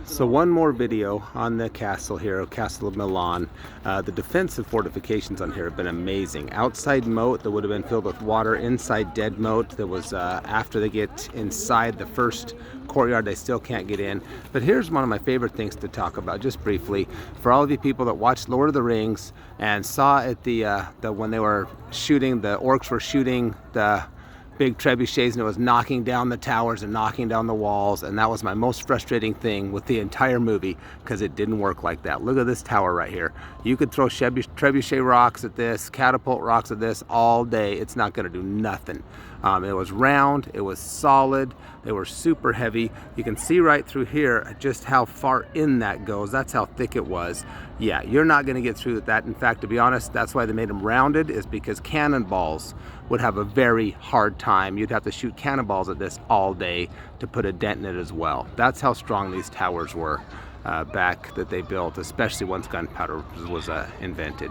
So one more video on the castle here, Castle Milan. The defensive fortifications on here have been amazing. Outside moat that would have been filled with water, inside dead moat that was after they get inside the first courtyard they still can't get in. But here's one of my favorite things to talk about just briefly for all of you people that watched Lord of the Rings and saw at the when they were shooting, the orcs were shooting the big trebuchets and it was knocking down the towers and knocking down the walls, and that was my most frustrating thing with the entire movie because it didn't work like that. Look at this tower right here. You could throw trebuchet rocks at this, catapult rocks at this all day. It's not going to do nothing. It was round, it was solid, they were super heavy. You can see right through here just how far in that goes. That's how thick it was. Yeah, you're not going to get through that. In fact, to be honest, that's why they made them rounded, is because cannonballs would have a very hard time. You'd have to shoot cannonballs at this all day to put a dent in it as well. That's how strong these towers were back that they built, especially once gunpowder was invented.